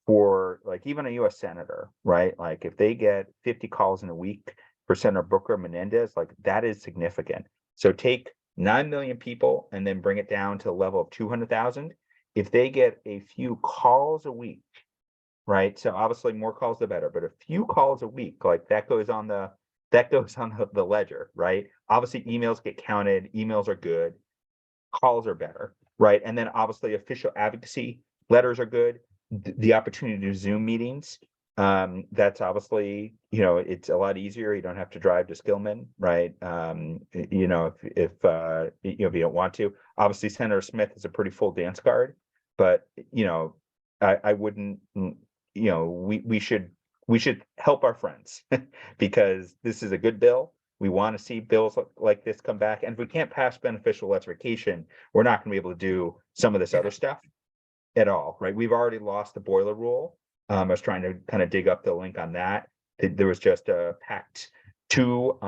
for like even a US senator, right? Like if they get 50 calls in a week for Senator Booker Menendez, like that is significant. So take 9 million people and then bring it down to the level of 200,000. If they get a few calls a week, right? So obviously more calls the better, but a few calls a week, like that goes on the ledger, right? Obviously emails get counted, emails are good, calls are better, right? And then obviously official advocacy letters are good. The opportunity to do Zoom meetings, that's obviously, it's a lot easier. You don't have to drive to Skillman, right? If you don't want to. Obviously Senator Smith is a pretty full dance card, but I wouldn't, we should help our friends because this is a good bill. We want to see bills like this come back. And if we can't pass beneficial electrification, we're not going to be able to do some of this other stuff at all, right? We've already lost the boiler rule. I was trying to kind of dig up the link on that. There was just a Pact 2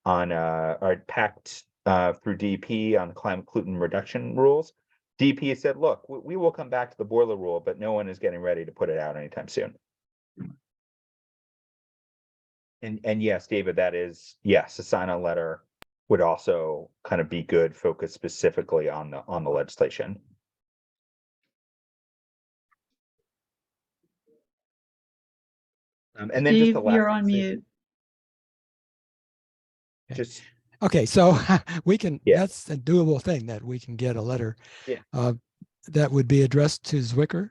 Pact through DEP on climate pollutant reduction rules. DEP said, look, we will come back to the boiler rule, but no one is getting ready to put it out anytime soon. And yes, David, that is, yes, a sign-on letter would also kind of be good, focused specifically on the legislation. And then Steve, just the last you're on thing, mute. just Okay, so we can, Yeah. that's a doable thing that we can get a letter Yeah. that would be addressed to Zwicker,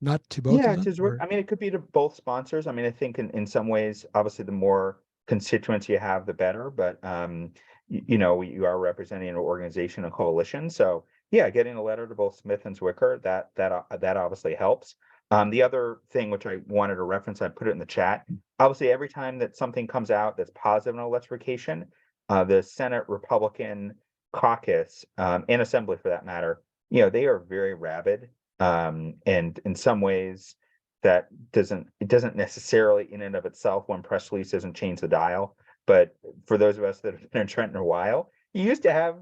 not to both yeah, of them. or- I mean, it could be to both sponsors. I mean, I think in some ways, obviously, the more constituents you have, the better. But you are representing an organization, a coalition. So yeah, getting a letter to both Smith and Zwicker, that obviously helps. The other thing which I wanted to reference, I put it in the chat. Obviously, every time that something comes out that's positive on electrification, the Senate Republican caucus and Assembly, for that matter, they are very rabid. And in some ways, that doesn't necessarily in and of itself, one press release doesn't change the dial. But for those of us that have been in Trenton a while, you used to have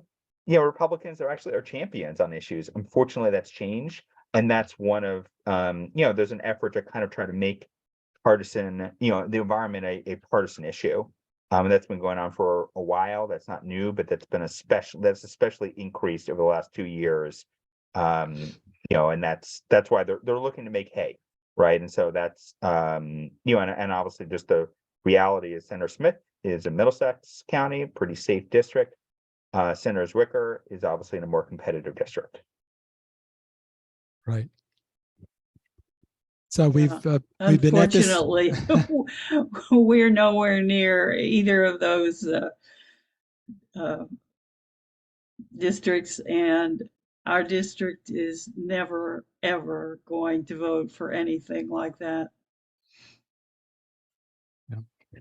Republicans that are champions on issues. Unfortunately, that's changed. And that's one of, there's an effort to kind of try to make partisan, the environment a partisan issue. And that's been going on for a while. That's not new, but that's especially increased over the last 2 years. And that's why they're looking to make hay, right? And so that's, and obviously just the reality is Senator Smith is in Middlesex County, pretty safe district. Senator Zwicker is obviously in a more competitive district. Right. So we've been at this. Unfortunately, we're nowhere near either of those districts, and our district is never, ever going to vote for anything like that.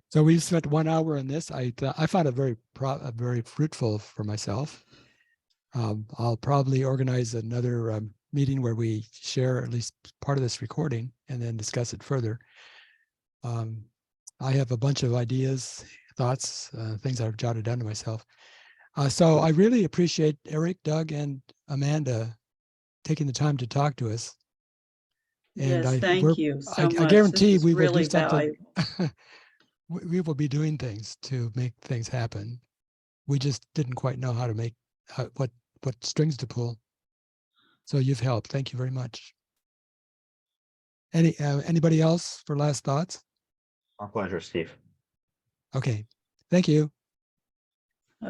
So we spent 1 hour on this. I found it very fruitful for myself. I'll probably organize another meeting where we share at least part of this recording and then discuss it further. I have a bunch of ideas, thoughts, things I've jotted down to myself. So I really appreciate Eric, Doug, and Amanda taking the time to talk to us. And Yes, thank you so much. I guarantee This is we will really do something. valuable. We will be doing things to make things happen. We just didn't quite know how to make what what strings to pull. So you've helped. Thank you very much. Anybody else for last thoughts? Our pleasure, Steve. Okay, thank you.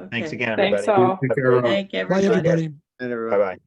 Thanks Okay. again, Thanks everybody. all. Take care, Thank Bye, everybody. everybody. Bye-bye.